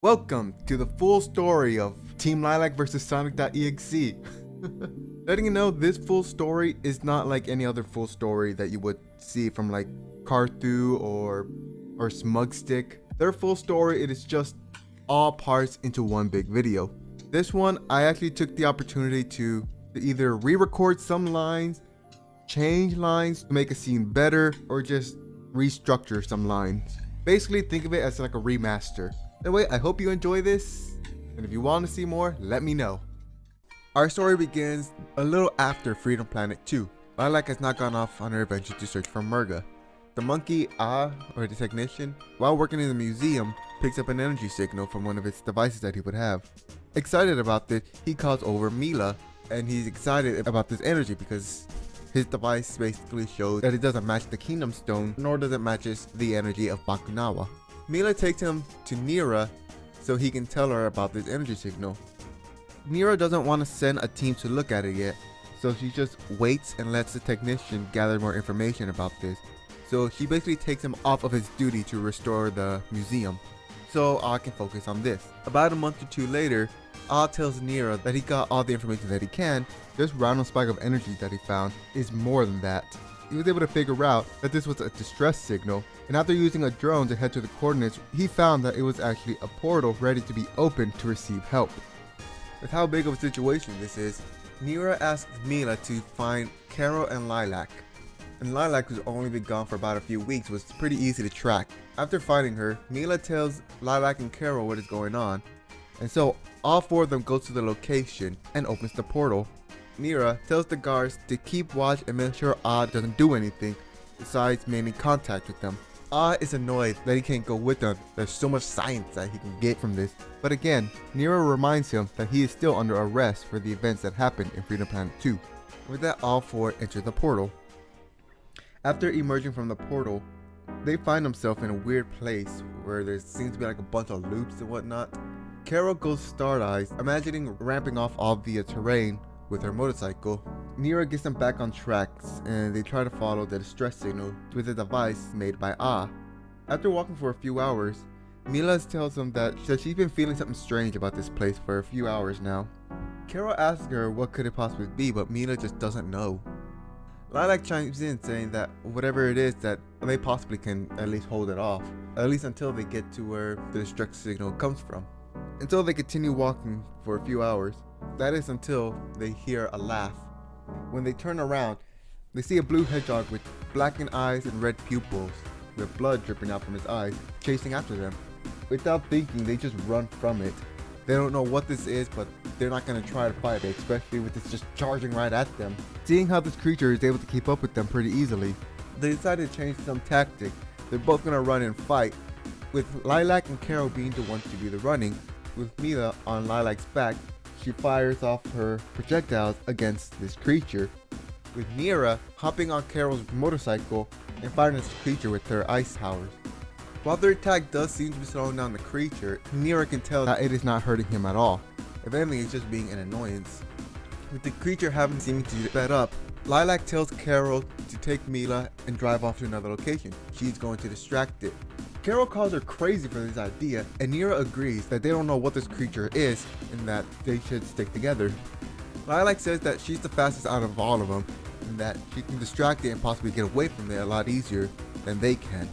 Welcome to the full story of Team Lilac versus Sonic.exe. Letting you know, this full story is not like any other full story that you would see from like Carthu or Smugstick. Their full story, it is just all parts into one big video. This one, I actually took the opportunity to either re-record some lines, change lines to make a scene better, or just restructure some lines. Basically, think of it as like a remaster. Anyway, I hope you enjoy this, and if you want to see more, let me know. Our story begins a little after Freedom Planet 2. Lilac has not gone off on her adventure to search for Murga. The monkey, or the technician, while working in the museum, picks up an energy signal from one of its devices that he would have. Excited about this, he calls over Mila, and he's excited about this energy because his device basically shows that it doesn't match the Kingdom Stone, nor does it matches the energy of Bakunawa. Mila takes him to Nira so he can tell her about this energy signal. Nira doesn't want to send a team to look at it yet, so she just waits and lets the technician gather more information about this. So she basically takes him off of his duty to restore the museum, so Ah can focus on this. About a month or two later, Ah tells Nira that he got all the information that he can. This random spike of energy that he found is more than that. He was able to figure out that this was a distress signal, and after using a drone to head to the coordinates, he found that it was actually a portal ready to be opened to receive help. With how big of a situation this is, Nira asks Mila to find Carol and Lilac. And Lilac, who's only been gone for about a few weeks, was pretty easy to track. After finding her, Mila tells Lilac and Carol what is going on, and so all four of them go to the location and opens the portal. Nira tells the guards to keep watch and make sure Ah doesn't do anything besides maintaining contact with them. Ah is annoyed that he can't go with them. There's so much science that he can get from this. But again, Nira reminds him that he is still under arrest for the events that happened in Freedom Planet 2. With that, all four enter the portal. After emerging from the portal, they find themselves in a weird place where there seems to be like a bunch of loops and whatnot. Carol goes start-eyed, imagining ramping off all the terrain with her motorcycle. Nira gets them back on tracks, and they try to follow the distress signal with a device made by Ah. After walking for a few hours, Mila tells them that she's been feeling something strange about this place for a few hours now. Carol asks her what could it possibly be, but Mila just doesn't know. Lilac chimes in saying that whatever it is, that they possibly can at least hold it off, at least until they get to where the distress signal comes from. Until they continue walking for a few hours. That is until they hear a laugh. When they turn around, they see a blue hedgehog with blackened eyes and red pupils, with blood dripping out from his eyes, chasing after them. Without thinking, they just run from it. They don't know what this is, but they're not going to try to fight it, especially with this just charging right at them. Seeing how this creature is able to keep up with them pretty easily, they decided to change some tactic. They're both going to run and fight, with Lilac and Carol being the ones to do the running. With Mila on Lilac's back, she fires off her projectiles against this creature, with Nira hopping on Carol's motorcycle and firing this creature with her ice powers. While their attack does seem to be slowing down the creature, Nira can tell that it is not hurting him at all. If anything, it's just being an annoyance. With the creature having seeming to sped up, Lilac tells Carol to take Mila and drive off to another location. She's going to distract it. Carol calls her crazy for this idea, and Nira agrees that they don't know what this creature is and that they should stick together. Lilac says that she's the fastest out of all of them and that she can distract it and possibly get away from it a lot easier than they can.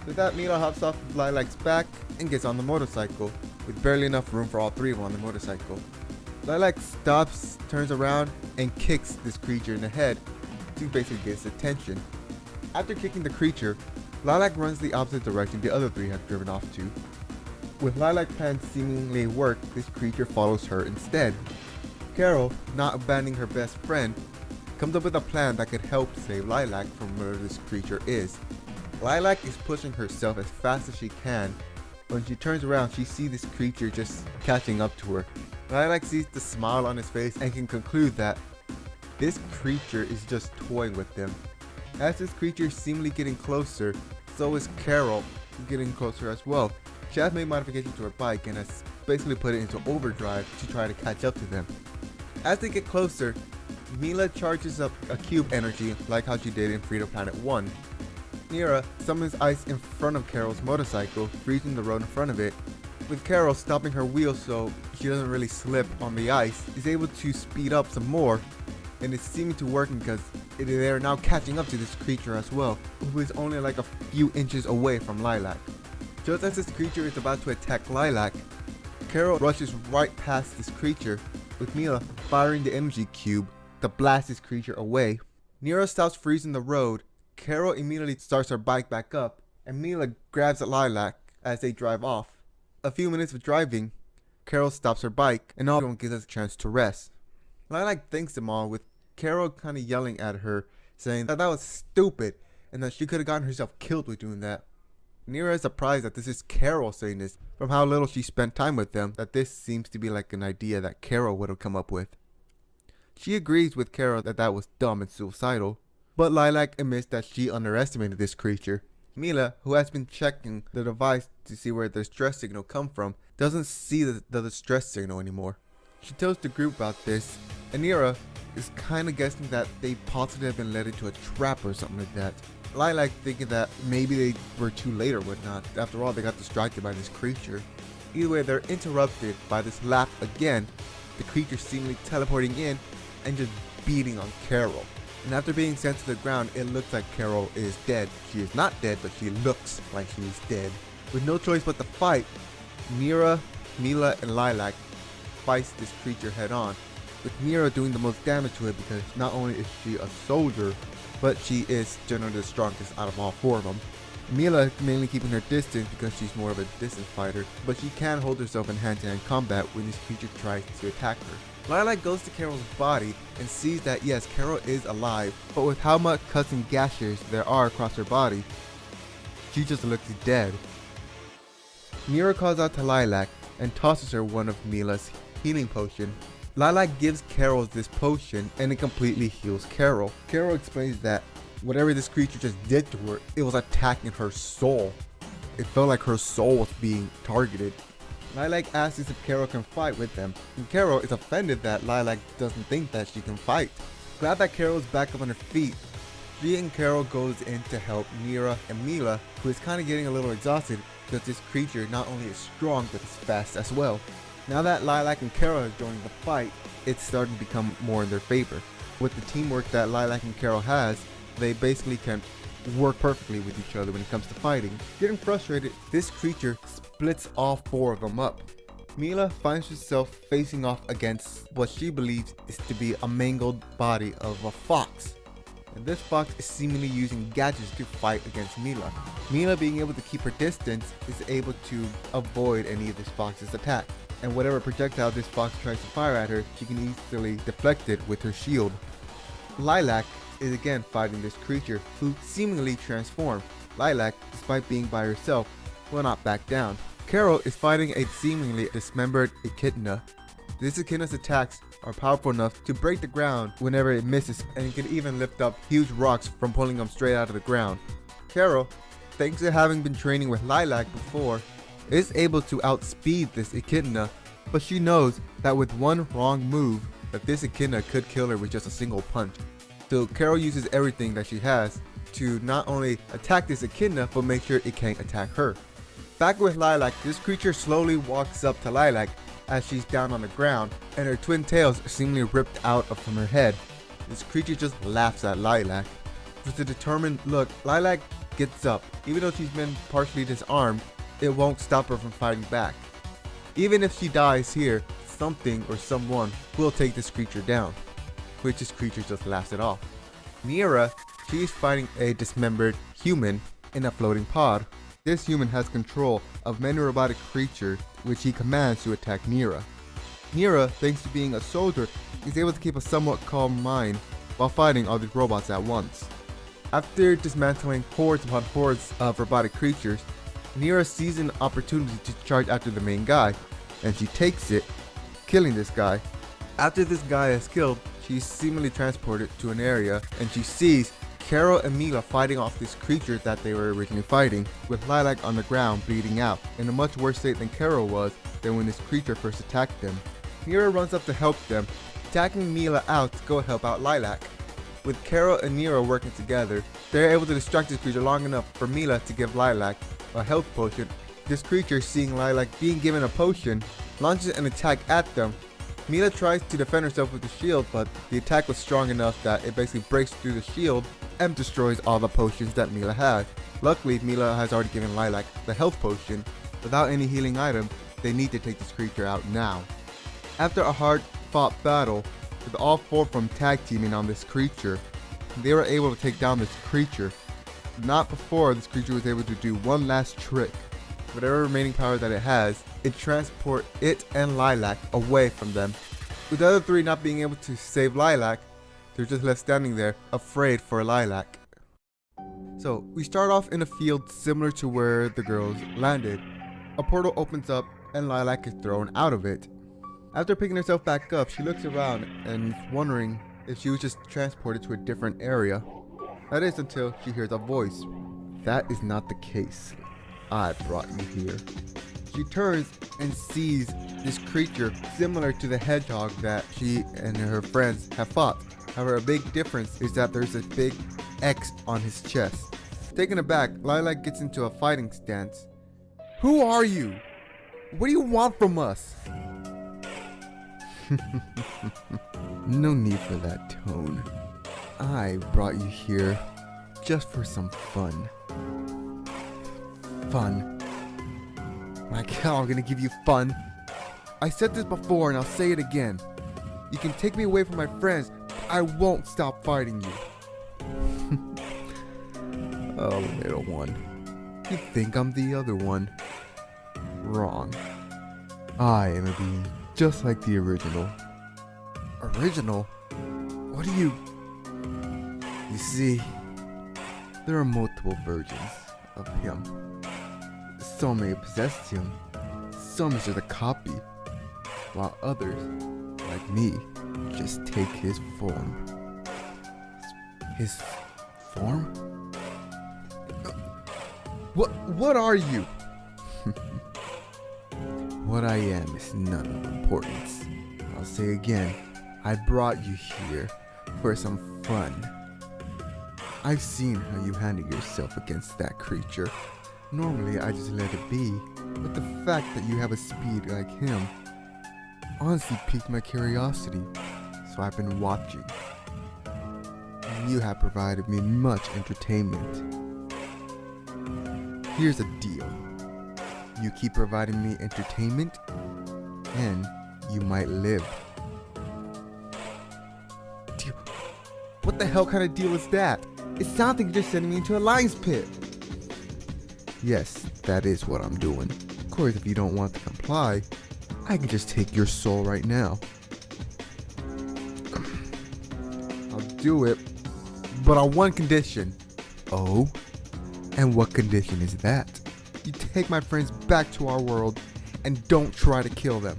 With that, Mila hops off of Lilac's back and gets on the motorcycle, with barely enough room for all three of them on the motorcycle. Lilac stops, turns around, and kicks this creature in the head to basically get its attention. After kicking the creature, Lilac runs the opposite direction the other three have driven off to. With Lilac's plan seemingly work, this creature follows her instead. Carol, not abandoning her best friend, comes up with a plan that could help save Lilac from where this creature is. Lilac is pushing herself as fast as she can. When she turns around, she sees this creature just catching up to her. Lilac sees the smile on his face and can conclude that this creature is just toying with them. As this creature is seemingly getting closer, so is Carol getting closer as well. She has made modifications to her bike and has basically put it into overdrive to try to catch up to them. As they get closer, Mila charges up a cube energy like how she did in Freedom Planet 1. Nira summons ice in front of Carol's motorcycle, freezing the road in front of it, with Carol stopping her wheel so she doesn't really slip on the ice, is able to speed up some more, and it's seeming to working because they're now catching up to this creature as well, who is only like a few inches away from Lilac. Just as this creature is about to attack Lilac, Carol rushes right past this creature, with Mila firing the energy cube to blast this creature away. Nero stops freezing the road, Carol immediately starts her bike back up, and Mila grabs at Lilac as they drive off. A few minutes of driving, Carol stops her bike, and everyone gives us a chance to rest. Lilac thanks them all, with Carol kind of yelling at her, saying that was stupid, and that she could have gotten herself killed with doing that. Nero is surprised that this is Carol saying this, from how little she spent time with them, that this seems to be like an idea that Carol would have come up with. She agrees with Carol that was dumb and suicidal, but Lilac admits that she underestimated this creature. Mila, who has been checking the device to see where the distress signal come from, doesn't see the distress signal anymore. She tells the group about this, and Nero is kind of guessing that they possibly have been led into a trap or something like that. Lilac thinking that maybe they were too late or whatnot. After all, they got distracted by this creature. Either way, they're interrupted by this laugh again, the creature seemingly teleporting in and just beating on Carol. And after being sent to the ground, it looks like Carol is dead. She is not dead, but she looks like she is dead. With no choice but to fight, Mira, Mila, and Lilac fights this creature head on, with Mira doing the most damage to it because not only is she a soldier, but she is generally the strongest out of all four of them. Mila mainly keeping her distance because she's more of a distance fighter, but she can hold herself in hand-to-hand combat when this creature tries to attack her. Lilac goes to Carol's body and sees that yes, Carol is alive, but with how much cuts and gashes there are across her body, she just looks dead. Mira calls out to Lilac and tosses her one of Mila's healing potion. Lilac gives Carol this potion and it completely heals Carol. Carol explains that whatever this creature just did to her, it was attacking her soul. It felt like her soul was being targeted. Lilac asks if Carol can fight with them, and Carol is offended that Lilac doesn't think that she can fight. Glad that Carol is back up on her feet, she and Carol goes in to help Mira and Mila, who is kind of getting a little exhausted because this creature not only is strong but is fast as well. Now that Lilac and Carol are joining the fight, it's starting to become more in their favor. With the teamwork that Lilac and Carol has, they basically can work perfectly with each other when it comes to fighting. Getting frustrated, this creature splits all four of them up. Mila finds herself facing off against what she believes is to be a mangled body of a fox. And this fox is seemingly using gadgets to fight against Mila. Mila, being able to keep her distance, is able to avoid any of this fox's attack. And whatever projectile this fox tries to fire at her, she can easily deflect it with her shield. Lilac is again fighting this creature, who seemingly transformed. Lilac, despite being by herself, will not back down. Carol is fighting a seemingly dismembered echidna. This echidna's attacks are powerful enough to break the ground whenever it misses, and it can even lift up huge rocks from pulling them straight out of the ground. Carol, thanks to having been training with Lilac before, is able to outspeed this echidna, but she knows that with one wrong move, that this echidna could kill her with just a single punch. So Carol uses everything that she has to not only attack this echidna, but make sure it can't attack her. Back with Lilac, this creature slowly walks up to Lilac as she's down on the ground, and her twin tails are seemingly ripped out from her head. This creature just laughs at Lilac. With a determined look, Lilac gets up. Even though she's been partially disarmed, it won't stop her from fighting back. Even if she dies here, something or someone will take this creature down, which this creature just laughs it off. Mira, she's fighting a dismembered human in a floating pod. This human has control of many robotic creatures, which he commands to attack Mira. Mira, thanks to being a soldier, is able to keep a somewhat calm mind while fighting all these robots at once. After dismantling hordes upon hordes of robotic creatures, Mira sees an opportunity to charge after the main guy, and she takes it, killing this guy. After this guy is killed, she's seemingly transported to an area, and she sees Carol and Mila fighting off this creature that they were originally fighting, with Lilac on the ground bleeding out, in a much worse state than Carol was than when this creature first attacked them. Mira runs up to help them, attacking Mila out to go help out Lilac. With Carol and Nero working together, they're able to distract this creature long enough for Mila to give Lilac a health potion This creature, seeing Lilac being given a potion, launches an attack at them. Mila tries to defend herself with the shield, but the attack was strong enough that it basically breaks through the shield and destroys all the potions that Mila had. Luckily, Mila has already given Lilac the health potion. Without any healing item, they need to take this creature out now. After a hard-fought battle, with all four of them tag teaming on this creature, they were able to take down this creature. Not before this creature was able to do one last trick. Whatever remaining power that it has, it transport it and Lilac away from them. With the other three not being able to save Lilac, they're just left standing there, afraid for Lilac. So, we start off in a field similar to where the girls landed. A portal opens up and Lilac is thrown out of it. After picking herself back up, she looks around and is wondering if she was just transported to a different area. That is until she hears a voice. That is not the case. I brought you here. She turns and sees this creature similar to the hedgehog that she and her friends have fought. However, a big difference is that there's a big X on his chest. Taken aback, Lilac gets into a fighting stance. Who are you? What do you want from us? No need for that tone. I brought you here just for some fun. Fun? Like hell, I'm gonna give you fun. I said this before and I'll say it again. You can take me away from my friends, but I won't stop fighting you. Oh, little one. You think I'm the other one? Wrong. I am a being just like the original. Original? What do you... You see, there are multiple versions of him. Some may possess him, some is just a copy, while others, like me, just take his form. His form? What are you? What I am is none of importance. I'll say again, I brought you here for some fun. I've seen how you handle yourself against that creature. Normally I just let it be, but the fact that you have a speed like him honestly piqued my curiosity, so I've been watching. And you have provided me much entertainment. Here's a deal. You keep providing me entertainment, and you might live. Deal? What the hell kind of deal is that? It sounds like you're just sending me into a lion's pit. Yes, that is what I'm doing. Of course, if you don't want to comply, I can just take your soul right now. I'll do it, but on one condition. Oh? And what condition is that? You take my friends back to our world and don't try to kill them.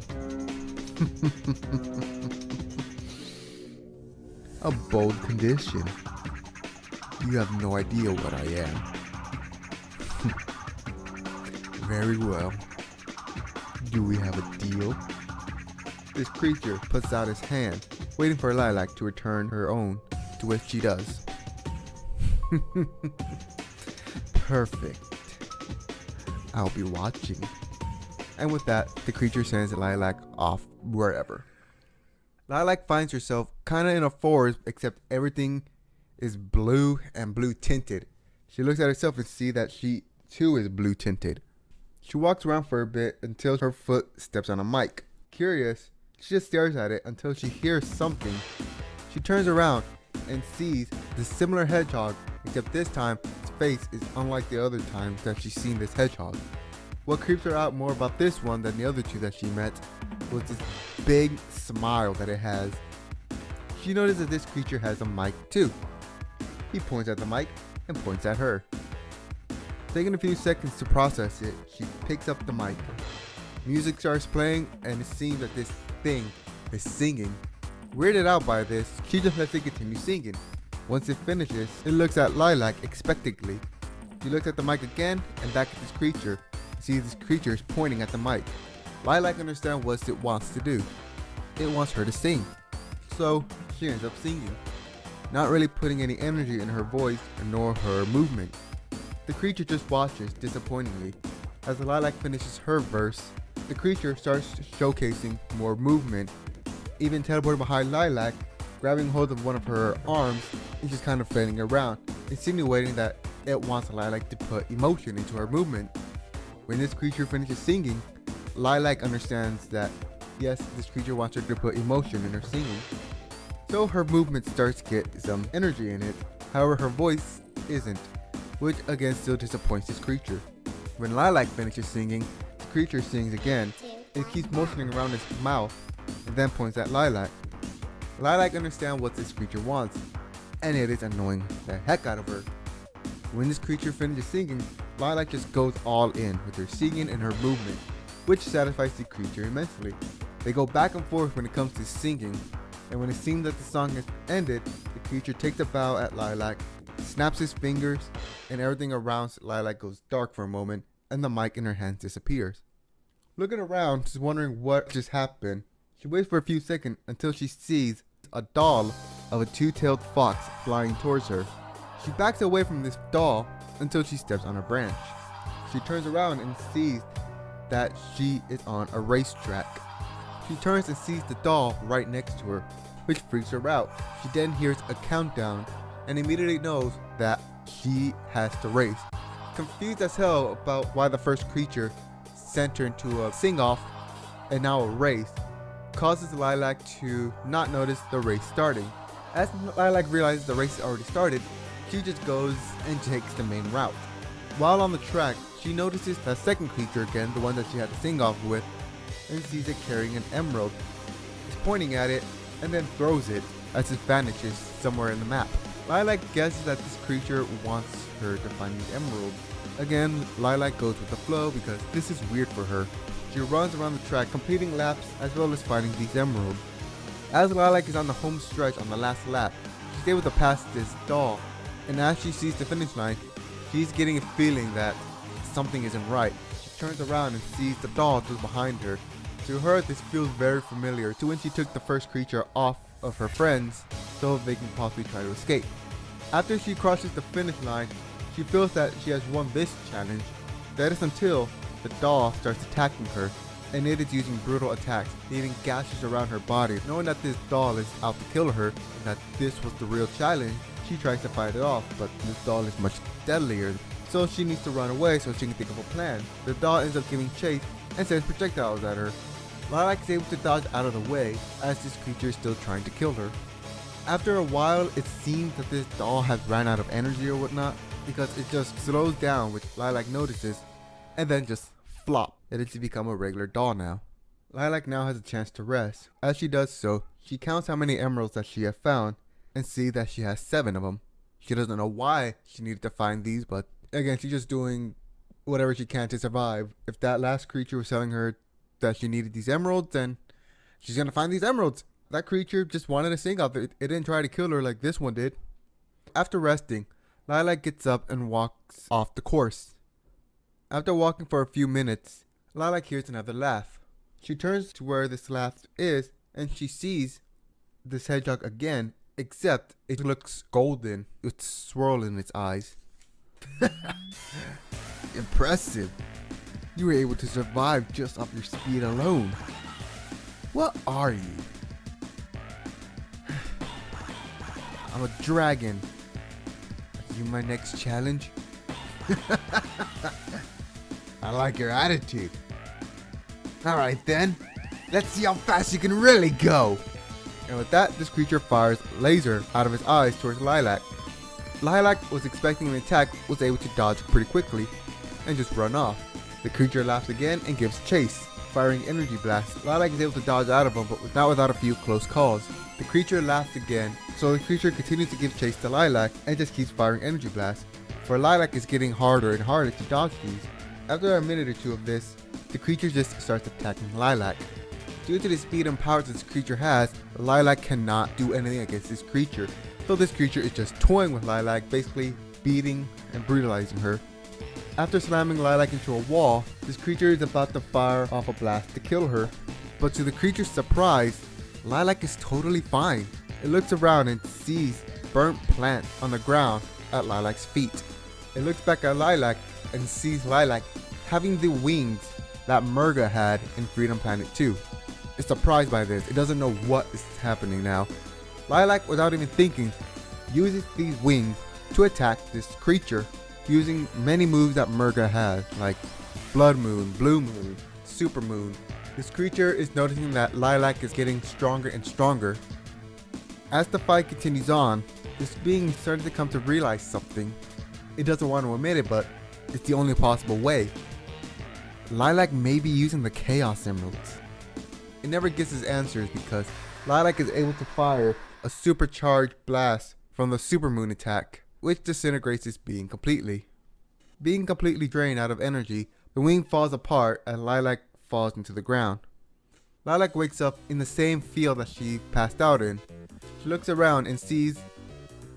A bold condition. You have no idea what I am. Very well. Do we have a deal? This creature puts out his hand, waiting for Lilac to return her own, to which she does. Perfect. I'll be watching. And with that, the creature sends Lilac off wherever. Lilac finds herself kinda in a forest, except everything is blue and blue tinted. She looks at herself and sees that she too is blue tinted. She walks around for a bit until her foot steps on a mic. Curious, she just stares at it until she hears something. She turns around and sees the similar hedgehog, except this time its face is unlike the other times that she's seen this hedgehog. What creeps her out more about this one than the other two that she met was this big smile that it has. She noticed that this creature has a mic too. He points at the mic and points at her. Taking a few seconds to process it, she picks up the mic. Music starts playing and it seems that this thing is singing. Weirded out by this, she just lets it continue singing. Once it finishes, it looks at Lilac expectantly. She looks at the mic again and back at this creature. Sees this creature is pointing at the mic. Lilac understands what it wants to do. It wants her to sing. So she ends up singing, not really putting any energy in her voice nor her movement. The creature just watches disappointingly As Lilac finishes her verse, the creature starts showcasing more movement, even teleporting behind Lilac, grabbing hold of one of her arms and just kind of flailing around, insinuating that it wants Lilac to put emotion into her movement. When this creature finishes singing, Lilac understands that yes, this creature wants her to put emotion in her singing. So her movement starts to get some energy in it, however her voice isn't, which again still disappoints this creature. When Lilac finishes singing, the creature sings again. It keeps motioning around its mouth and then points at Lilac. Lilac understands what this creature wants, and it is annoying the heck out of her. When this creature finishes singing, Lilac just goes all in with her singing and her movement, which satisfies the creature immensely. They go back and forth when it comes to singing, and when it seems that the song has ended, the creature takes a bow at Lilac, snaps his fingers, and everything around Lilac goes dark for a moment, and the mic in her hands disappears. Looking around, just wondering what just happened, she waits for a few seconds until she sees a doll of a two-tailed fox flying towards her. She backs away from this doll until she steps on a branch. She turns around and sees that she is on a racetrack. She turns and sees the doll right next to her, which freaks her out. She then hears a countdown and immediately knows that she has to race. Confused as hell about why the first creature sent her into a sing-off and now a race, causes Lilac to not notice the race starting. As Lilac realizes the race has already started, she just goes and takes the main route. While on the track, she notices the second creature again, the one that she had to sing off with, and sees it carrying an emerald. It's pointing at it and then throws it as it vanishes somewhere in the map. Lilac guesses that this creature wants her to find these emeralds. Again, Lilac goes with the flow because this is weird for her. She runs around the track, completing laps as well as finding these emeralds. As Lilac is on the home stretch on the last lap, she's able to pass this doll, and as she sees the finish line, she's getting a feeling that something isn't right. She turns around and sees the doll just behind her. To her, this feels very familiar to when she took the first creature off of her friends so they can possibly try to escape. After she crosses the finish line, she feels that she has won this challenge. That is until the doll starts attacking her, and it is using brutal attacks, leaving gashes around her body. Knowing that this doll is out to kill her, and that this was the real challenge, she tries to fight it off, but this doll is much deadlier, so she needs to run away so she can think of a plan. The doll ends up giving chase and sends projectiles at her. Lilac is able to dodge out of the way as this creature is still trying to kill her. After a while, it seems that this doll has ran out of energy or whatnot, because it just slows down, which Lilac notices, and then just flop. It has become a regular doll now. Lilac now has a chance to rest. As she does so, she counts how many emeralds that she has found and sees that she has 7 of them. She doesn't know why she needed to find these, but again, she's just doing whatever she can to survive. If that last creature was telling her that she needed these emeralds, then she's gonna find these emeralds. That creature just wanted to sing off. It didn't try to kill her like this one did. After resting, Lilac gets up and walks off the course. After walking for a few minutes, Lilac hears another laugh. She turns to where this laugh is, and she sees this hedgehog again, except it looks golden with swirl in its eyes. Impressive. You were able to survive just off your speed alone. What are you? I'm a dragon. Are you my next challenge? I like your attitude. Alright then, let's see how fast you can really go. And with that, this creature fires laser out of his eyes towards Lilac. Lilac was expecting an attack, was able to dodge pretty quickly and just run off. The creature laughs again and gives chase, firing energy blasts. Lilac is able to dodge out of them, but not without a few close calls. The creature laughs again, so the creature continues to give chase to Lilac and just keeps firing energy blasts. For Lilac, it's getting harder and harder to dodge these. After a minute or two of this, the creature just starts attacking Lilac. Due to the speed and power this creature has, Lilac cannot do anything against this creature. So this creature is just toying with Lilac, basically beating and brutalizing her. After slamming Lilac into a wall, this creature is about to fire off a blast to kill her. But to the creature's surprise, Lilac is totally fine. It looks around and sees burnt plant on the ground at Lilac's feet. It looks back at Lilac and sees Lilac having the wings that Murga had in Freedom Planet 2. It's surprised by this. It doesn't know what is happening now. Lilac, without even thinking, uses these wings to attack this creature using many moves that Murga has, like Blood Moon, Blue Moon, Super Moon. This creature is noticing that Lilac is getting stronger and stronger. As the fight continues on, this being starting to come to realize something. It doesn't want to admit it, but it's the only possible way. Lilac may be using the Chaos Emeralds. It never gets his answers because Lilac is able to fire a supercharged blast from the Supermoon attack, which disintegrates this being completely. Being completely drained out of energy, the wing falls apart and Lilac falls into the ground. Lilac wakes up in the same field that she passed out in. She looks around and sees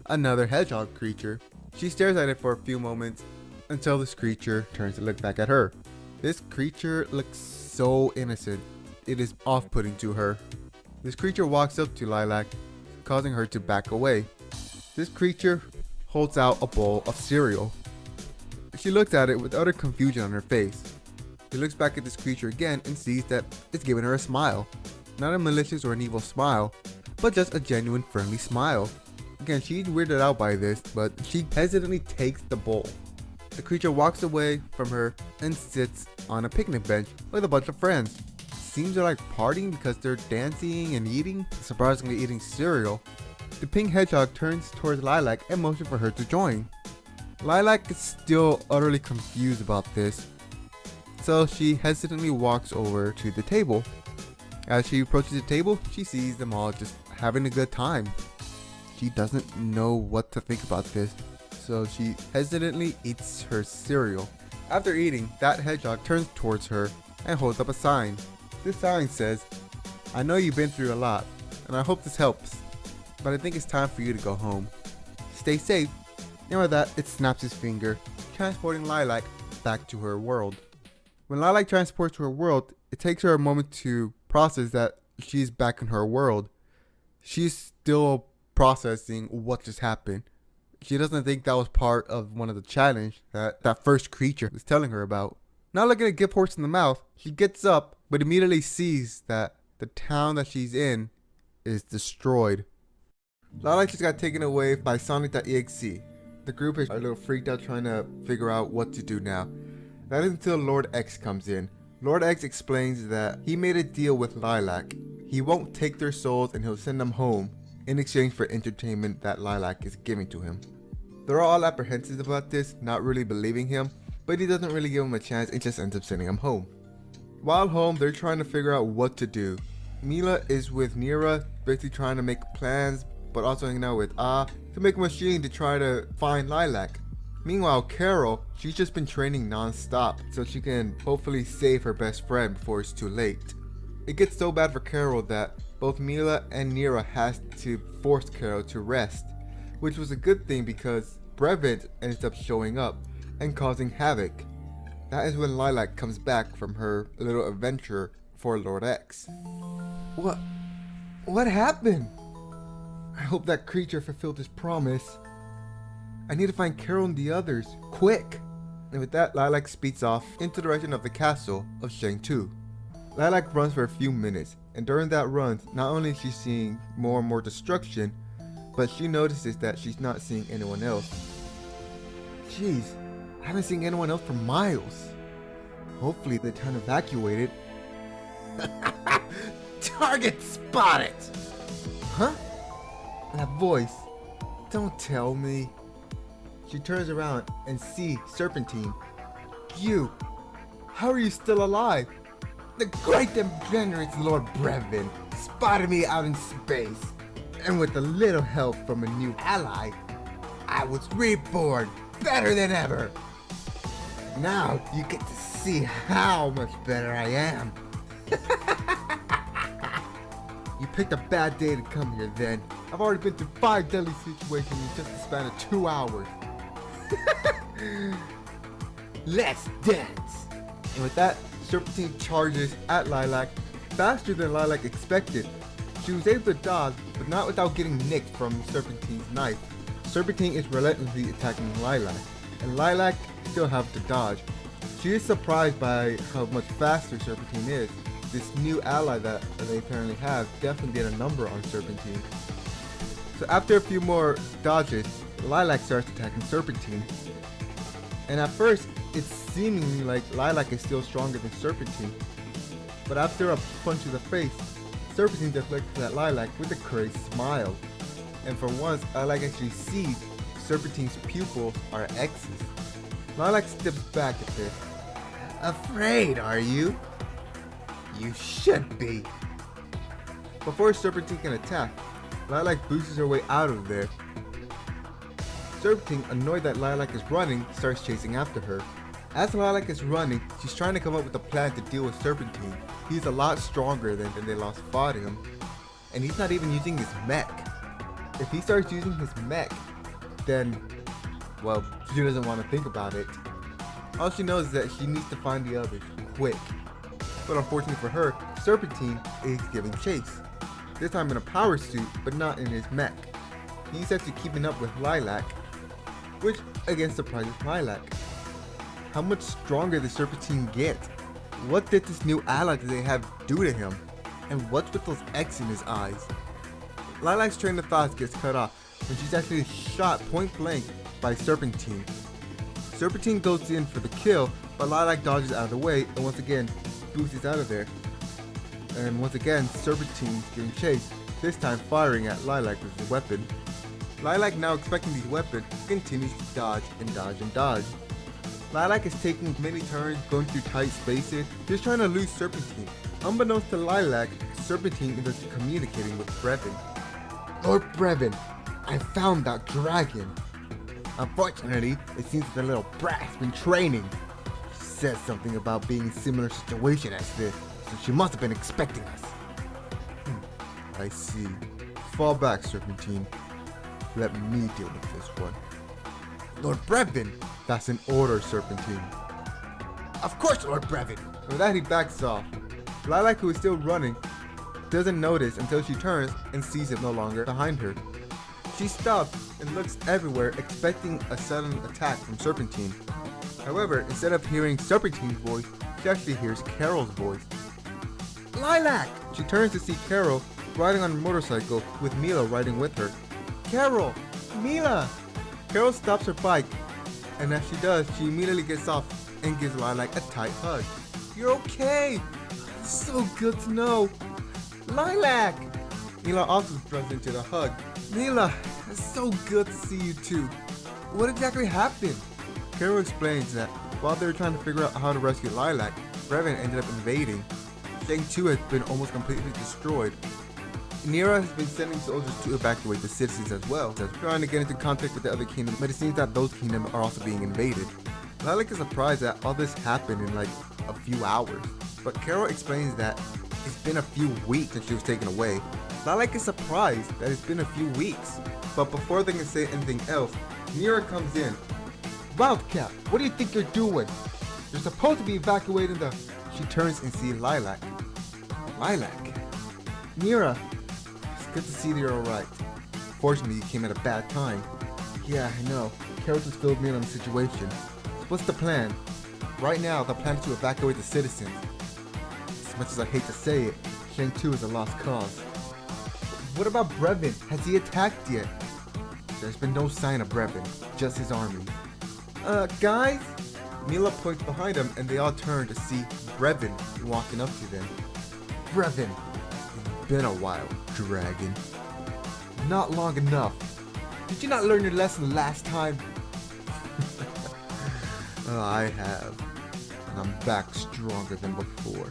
another hedgehog creature. She stares at it for a few moments until this creature turns to look back at her. This creature looks so innocent. It is off-putting to her. This creature walks up to Lilac, causing her to back away. This creature holds out a bowl of cereal. She looks at it with utter confusion on her face. She looks back at this creature again and sees that it's giving her a smile. Not a malicious or an evil smile, but just a genuine friendly smile. Again, she's weirded out by this, but she hesitantly takes the bowl. The creature walks away from her and sits on a picnic bench with a bunch of friends. Seems they're like partying because they're dancing and eating, surprisingly eating cereal. The pink hedgehog turns towards Lilac and motions for her to join. Lilac is still utterly confused about this, so she hesitantly walks over to the table. As she approaches the table, she sees them all just having a good time. She doesn't know what to think about this, so she hesitantly eats her cereal. After eating, that hedgehog turns towards her and holds up a sign. This sign says, "I know you've been through a lot, and I hope this helps, but I think it's time for you to go home. Stay safe." And with that, it snaps his finger, transporting Lilac back to her world. When Lilac transports to her world, it takes her a moment to process that she's back in her world. She's still processing what just happened. She doesn't think that was part of one of the challenge that first creature was telling her about. Not looking to get horse in the mouth, she gets up, but immediately sees that the town that she's in is destroyed. Lilac just got taken away by Sonic.exe. The group is a little freaked out trying to figure out what to do now. That is until Lord X comes in. Lord X explains that he made a deal with Lilac. He won't take their souls and he'll send them home in exchange for entertainment that Lilac is giving to him. They're all apprehensive about this, not really believing him, but he doesn't really give them a chance and just ends up sending them home. While home, they're trying to figure out what to do. Mila is with Nira, basically trying to make plans, but also hanging out with to make a machine to try to find Lilac. Meanwhile, Carol, she's just been training non-stop so she can hopefully save her best friend before it's too late. It gets so bad for Carol that both Mila and Nira has to force Carol to rest, which was a good thing because Brevent ends up showing up and causing havoc. That is when Lilac comes back from her little adventure for Lord X. What happened? I hope that creature fulfilled his promise. I need to find Carol and the others, quick! And with that, Lilac speeds off into the direction of the castle of Shang 2. Lilac runs for a few minutes, and during that run, not only is she seeing more and more destruction, but she notices that she's not seeing anyone else. Jeez, I haven't seen anyone else for miles. Hopefully the town evacuated. Target spotted! Huh? That voice. Don't tell me. She turns around and sees Serpentine. You! How are you still alive? The great and generous Lord Brevin spotted me out in space, and with a little help from a new ally, I was reborn better than ever. Now you get to see how much better I am. You picked a bad day to come here then. I've already been through 5 deadly situations in just the span of 2 hours. Let's dance! And with that, Serpentine charges at Lilac faster than Lilac expected. She was able to dodge, but not without getting nicked from Serpentine's knife. Serpentine is relentlessly attacking Lilac, and Lilac still has to dodge. She is surprised by how much faster Serpentine is. This new ally that they apparently have definitely did a number on Serpentine. So after a few more dodges, Lilac starts attacking Serpentine. And at first, it's seemingly like Lilac is still stronger than Serpentine. But after a punch to the face, Serpentine deflects at Lilac with a crazy smile. And for once, Lilac actually sees Serpentine's pupils are X's. Lilac steps back a bit. Afraid, are you? You should be. Before Serpentine can attack, Lilac boosts her way out of there. Serpentine, annoyed that Lilac is running, starts chasing after her. As Lilac is running, she's trying to come up with a plan to deal with Serpentine. He's a lot stronger than they last fought him, and he's not even using his mech. If he starts using his mech, then, well, she doesn't want to think about it. All she knows is that she needs to find the others, quick. But unfortunately for her, Serpentine is giving chase. This time in a power suit, but not in his mech. He's actually keeping up with Lilac, which again surprises Lilac. How much stronger did Serpentine get? What did this new ally that they have do to him? And what's with those X in his eyes? Lilac's train of thoughts gets cut off when she's actually shot point blank by Serpentine. Serpentine goes in for the kill, but Lilac dodges out of the way and once again boosts out of there. And once again, Serpentine's giving chase, this time firing at Lilac with his weapon. Lilac, now expecting these weapons, continues to dodge and dodge and dodge. Lilac is taking many turns, going through tight spaces, just trying to lose Serpentine. Unbeknownst to Lilac, Serpentine is actually communicating with Brevin. Lord Brevin, I found that dragon. Unfortunately, it seems that the little brat's been training. She said something about being in a similar situation as this, so she must have been expecting us. I see. Fall back, Serpentine. Let me deal with this one. Lord Brevin! That's an order, Serpentine. Of course, Lord Brevin! With that, he backs off. Lilac, who is still running, doesn't notice until she turns and sees him no longer behind her. She stops and looks everywhere, expecting a sudden attack from Serpentine. However, instead of hearing Serpentine's voice, she actually hears Carol's voice. Lilac! She turns to see Carol riding on a motorcycle with Mila riding with her. Carol! Mila! Carol stops her bike, and as she does, she immediately gets off and gives Lilac a tight hug. You're okay! So good to know! Lilac! Mila also runs into the hug. Mila, it's so good to see you too. What exactly happened? Carol explains that while they were trying to figure out how to rescue Lilac, Brevin ended up invading. Shang 2 has been almost completely destroyed. Nira has been sending soldiers to evacuate the citizens as well, trying to get into contact with the other kingdoms, but it seems that those kingdoms are also being invaded. Lilac is surprised that all this happened in like a few hours, but Carol explains that it's been a few weeks since she was taken away. Lilac is surprised that it's been a few weeks, but before they can say anything else, Nira comes in. Wildcat, what do you think you're doing? You're supposed to be evacuating the... She turns and sees Lilac. Lilac? Nira, it's good to see that you're alright. Fortunately, you came at a bad time. Yeah, I know. Carol just filled me in on the situation. So what's the plan? Right now, the plan is to evacuate the citizens. As much as I hate to say it, Shang 2 is a lost cause. What about Brevin? Has he attacked yet? There's been no sign of Brevin, just his army. Guys? Mila points behind him and they all turn to see Brevin walking up to them. Brevin, it's been a while, dragon. Not long enough. Did you not learn your lesson last time? I have. And I'm back stronger than before.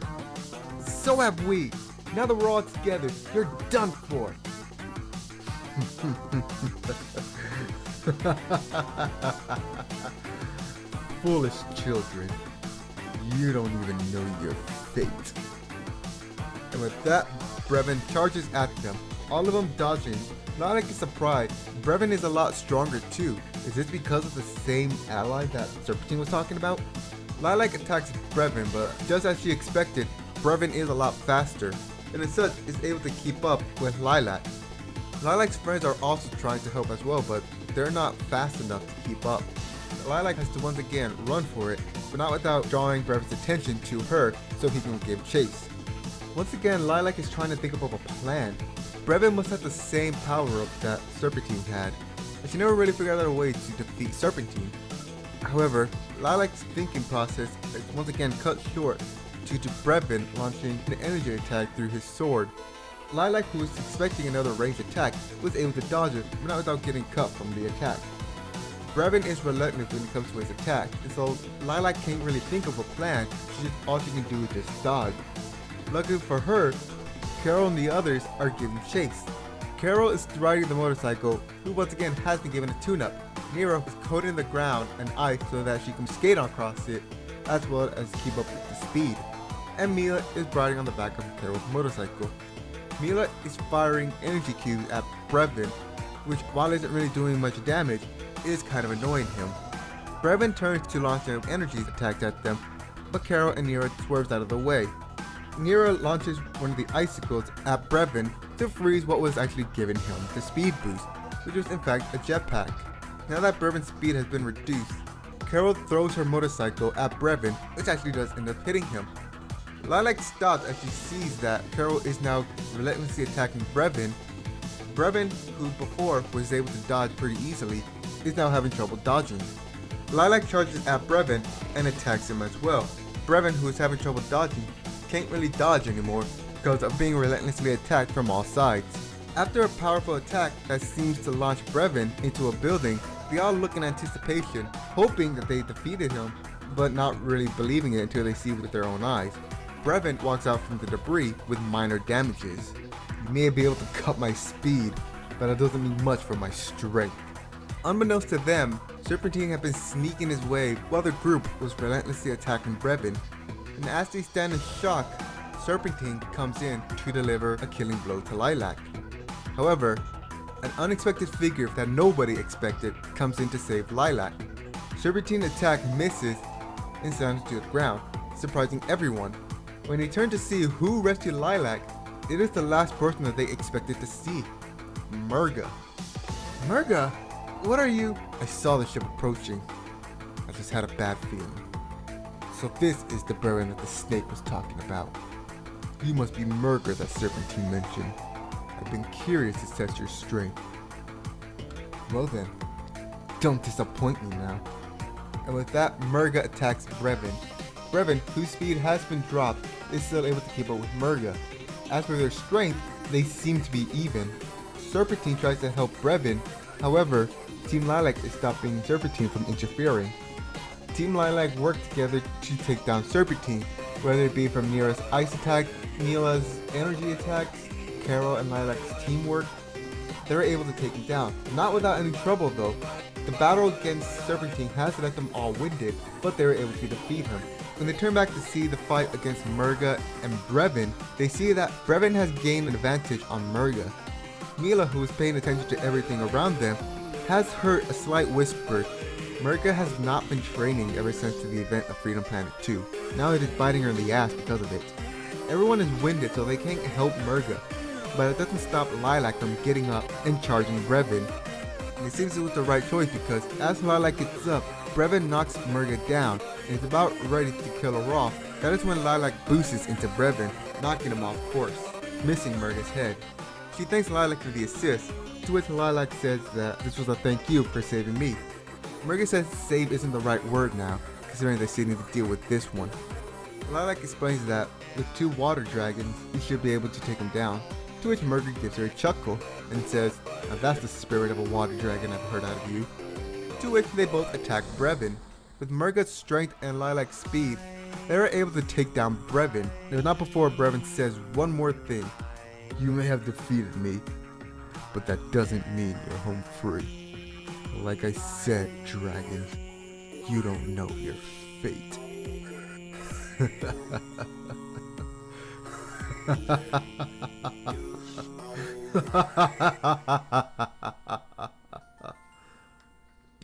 So have we. Now that we're all together, you're done for. Foolish children. You don't even know your fate. And with that, Brevin charges at them, all of them dodging. Lilac is surprised. Brevin is a lot stronger too. Is this because of the same ally that Serpentine was talking about? Lilac attacks Brevin, but just as she expected, Brevin is a lot faster, and as such is able to keep up with Lilac. Lilac's friends are also trying to help as well, but they're not fast enough to keep up. Lilac has to once again run for it, but not without drawing Brevin's attention to her so he can give chase. Once again, Lilac is trying to think up of a plan. Brevin must have the same power-up that Serpentine had, and she never really figured out a way to defeat Serpentine. However, Lilac's thinking process is once again cut short due to Brevin launching an energy attack through his sword. Lilac, who was expecting another ranged attack, was able to dodge it, but not without getting cut from the attack. Brevin is relentless when it comes to his attack, and so Lilac can't really think of a plan, all she can do is just dodge. Luckily for her, Carol and the others are giving chase. Carol is riding the motorcycle, who once again has been given a tune-up. Nero is coating the ground and ice so that she can skate across it, as well as keep up with the speed. And Mila is riding on the back of Carol's motorcycle. Mila is firing energy cubes at Brevin, which while isn't really doing much damage, is kind of annoying him. Brevin turns to launch an energy attack at them, but Carol and Nero swerves out of the way. Nero launches one of the icicles at Brevin to freeze what was actually giving him the speed boost, which was in fact a jetpack. Now that Brevin's speed has been reduced, Carol throws her motorcycle at Brevin, which actually does end up hitting him. Lilac stops as she sees that Carol is now relentlessly attacking Brevin. Brevin, who before was able to dodge pretty easily, is now having trouble dodging. Lilac charges at Brevin and attacks him as well. Brevin, who is having trouble dodging, can't really dodge anymore because of being relentlessly attacked from all sides. After a powerful attack that seems to launch Brevin into a building, they all look in anticipation, hoping that they defeated him, but not really believing it until they see it with their own eyes. Brevin walks out from the debris with minor damages. You may be able to cut my speed, but that doesn't mean much for my strength. Unbeknownst to them, Serpentine had been sneaking his way while the group was relentlessly attacking Brevin. And as they stand in shock, Serpentine comes in to deliver a killing blow to Lilac. However, an unexpected figure that nobody expected comes in to save Lilac. Serpentine's attack misses and slams to the ground, surprising everyone. When they turn to see who rescued Lilac, it is the last person that they expected to see, Murga. Murga? What are you? I saw the ship approaching. I just had a bad feeling. So this is the Brevin that the snake was talking about. You must be Murga that Serpentine mentioned. I've been curious to test your strength. Well then, don't disappoint me now. And with that, Murga attacks Brevin. Brevin, whose speed has been dropped, is still able to keep up with Murga. As for their strength, they seem to be even. Serpentine tries to help Brevin, however, Team Lilac is stopping Serpentine from interfering. Team Lilac work together to take down Serpentine, whether it be from Nero's ice attack, Mila's energy attacks, Carol and Lilac's teamwork. They were able to take him down, not without any trouble though. The battle against Serpentine has left them all winded, but they were able to defeat him. When they turn back to see the fight against Murga and Brevin, they see that Brevin has gained an advantage on Murga. Mila, who is paying attention to everything around them, has heard a slight whisper. Murga has not been training ever since the event of Freedom Planet 2. Now it is biting her in the ass because of it. Everyone is winded so they can't help Murga, but it doesn't stop Lilac from getting up and charging Brevin. And it seems it was the right choice because as Lilac gets up, Brevin knocks Murga down and is about ready to kill her off. That is when Lilac boosts into Brevin, knocking him off course, missing Murga's head. She thanks Lilac for the assist, to which Lilac says that this was a thank you for saving me. Murga says save isn't the right word now, considering they still need to deal with this one. Lilac explains that with 2 water dragons, he should be able to take him down, to which Murga gives her a chuckle and says, now that's the spirit of a water dragon I've heard out of you. To which they both attack Brevin. With Murga's strength and Lilac's speed, they are able to take down Brevin. It was not before Brevin says one more thing. You may have defeated me, but that doesn't mean you're home free. Like I said, dragon, you don't know your fate.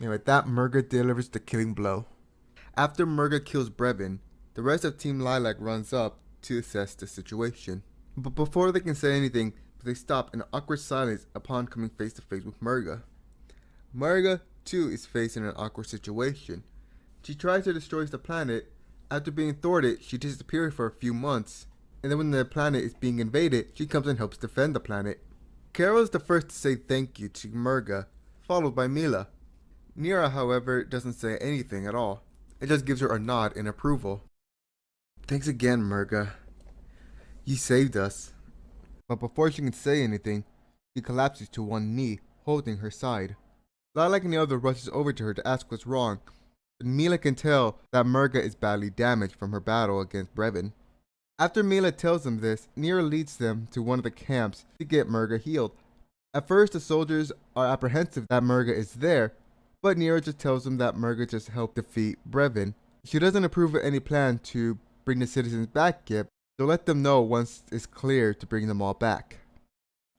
And with that, Murga delivers the killing blow. After Murga kills Brevin, the rest of Team Lilac runs up to assess the situation. But before they can say anything, they stop in awkward silence upon coming face to face with Murga. Murga, too, is facing an awkward situation. She tries to destroy the planet. After being thwarted, she disappears for a few months. And then when the planet is being invaded, she comes and helps defend the planet. Carol is the first to say thank you to Murga, followed by Mila. Nira, however, doesn't say anything at all. It just gives her a nod in approval. Thanks again, Murga. You saved us. But before she can say anything, she collapses to one knee, holding her side. Lilac and the other rushes over to her to ask what's wrong, but Mila can tell that Murga is badly damaged from her battle against Brevin. After Mila tells them this, Nira leads them to one of the camps to get Murga healed. At first, the soldiers are apprehensive that Murga is there, but Nira just tells them that Murga just helped defeat Brevin. She doesn't approve of any plan to bring the citizens back yet, so let them know once it's clear to bring them all back.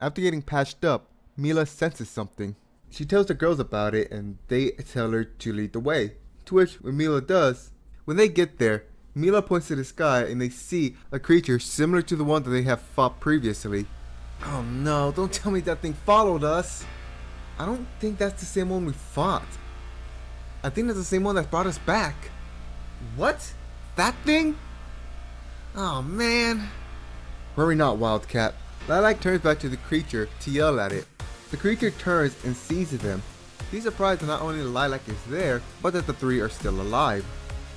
After getting patched up, Mila senses something. She tells the girls about it and they tell her to lead the way, to which when Mila does, when they get there, Mila points to the sky and they see a creature similar to the one that they have fought previously. Oh no, don't tell me that thing followed us. I don't think that's the same one we fought. I think that's the same one that brought us back. What? That thing? Oh man. Worry not, Wildcat. Lilac turns back to the creature to yell at it. The creature turns and sees them. He's surprised that not only Lilac is there, but that the three are still alive.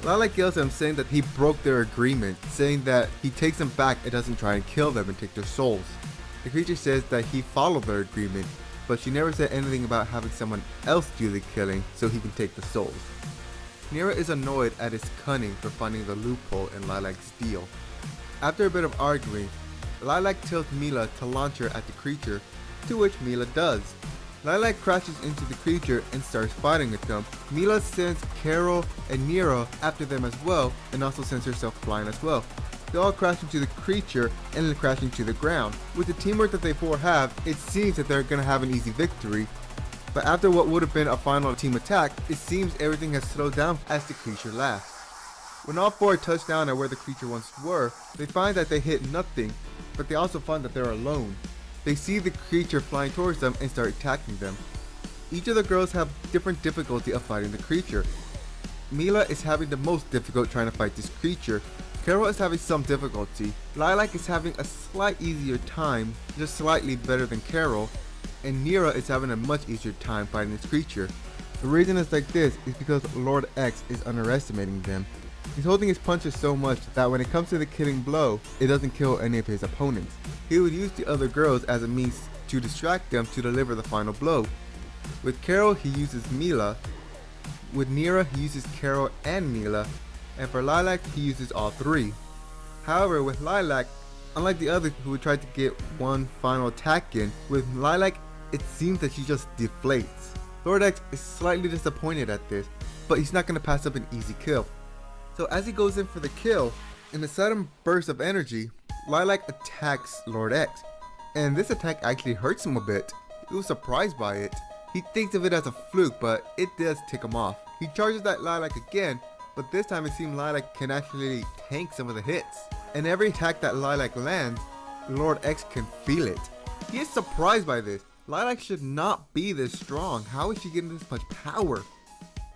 Lilac yells at him saying that he broke their agreement, saying that he takes them back and doesn't try and kill them and take their souls. The creature says that he followed their agreement, but she never said anything about having someone else do the killing so he can take the souls. Nira is annoyed at his cunning for finding the loophole in Lilac's deal. After a bit of arguing, Lilac tells Mila to launch her at the creature, to which Mila does. Lilac crashes into the creature and starts fighting with them. Mila sends Carol and Nira after them as well, and also sends herself flying as well. They all crash into the creature and then crash into the ground. With the teamwork that they four have, it seems that they're gonna have an easy victory. But after what would have been a final team attack, it seems everything has slowed down as the creature laughs. When all four touch down at where the creature once were, they find that they hit nothing, but they also find that they're alone. They see the creature flying towards them and start attacking them. Each of the girls have different difficulty of fighting the creature. Mila is having the most difficult trying to fight this creature. Carol is having some difficulty. Lilac is having a slight easier time, just slightly better than Carol. And Nira is having a much easier time fighting this creature. The reason it's like this is because Lord X is underestimating them. He's holding his punches so much that when it comes to the killing blow, it doesn't kill any of his opponents. He would use the other girls as a means to distract them to deliver the final blow. With Carol, he uses Mila. With Nira, he uses Carol and Mila. And for Lilac, he uses all three. However, with Lilac, unlike the other who would try to get one final attack in, with Lilac, it seems that she just deflates. Lord X is slightly disappointed at this, but he's not going to pass up an easy kill. So as he goes in for the kill, in a sudden burst of energy, Lilac attacks Lord X. And this attack actually hurts him a bit. He was surprised by it. He thinks of it as a fluke, but it does tick him off. He charges at Lilac again, but this time it seems Lilac can actually tank some of the hits. And every attack that Lilac lands, Lord X can feel it. He is surprised by this. Lilac should not be this strong. How is she getting this much power?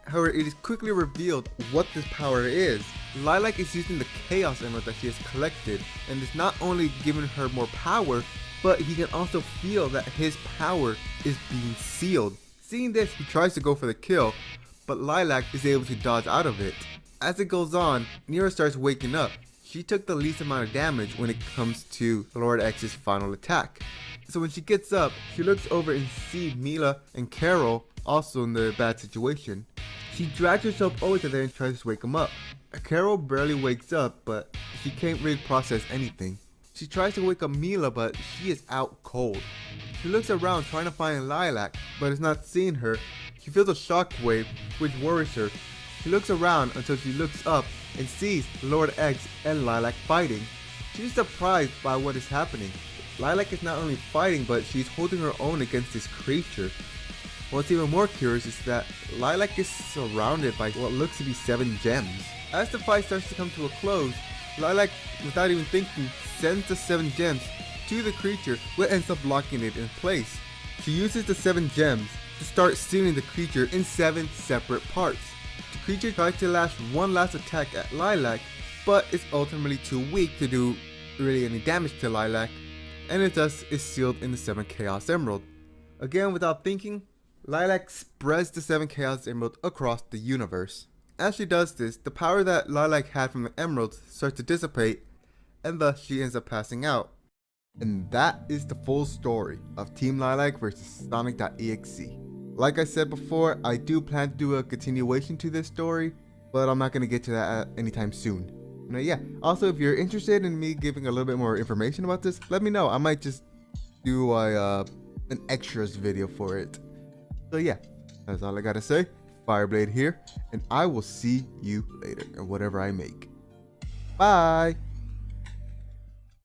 However, it is quickly revealed what this power is. Lilac is using the Chaos Emerald that she has collected, and it's not only giving her more power, but he can also feel that his power is being sealed. Seeing this, he tries to go for the kill, but Lilac is able to dodge out of it. As it goes on, Nira starts waking up. She took the least amount of damage when it comes to Lord X's final attack. So when she gets up, she looks over and sees Mila and Carol also in the bad situation. She drags herself over to them and tries to wake them up. Carol barely wakes up, but she can't really process anything. She tries to wake up Mila, but she is out cold. She looks around trying to find Lilac, but is not seeing her. She feels a shockwave, which worries her. She looks around until she looks up and sees Lord X and Lilac fighting. She's surprised by what is happening. Lilac is not only fighting, but she's holding her own against this creature. What's even more curious is that Lilac is surrounded by what looks to be 7 gems. As the fight starts to come to a close, Lilac, without even thinking, sends the 7 gems to the creature, which ends up locking it in place. She uses the 7 gems to start sealing the creature in 7 separate parts. To creature tries to lash one last attack at Lilac, but is ultimately too weak to do really any damage to Lilac, and it thus is sealed in the 7 Chaos Emerald. Again, without thinking, Lilac spreads the 7 Chaos Emerald across the universe. As she does this, the power that Lilac had from the emeralds starts to dissipate, and thus she ends up passing out. And that is the full story of Team Lilac versus Sonic.exe. Like I said before, I do plan to do a continuation to this story, but I'm not going to get to that anytime soon. And yeah, also if you're interested in me giving a little bit more information about this, let me know. I might just do an extras video for it. So yeah, that's all I gotta say. Fireblade here, and I will see you later in whatever I make. Bye!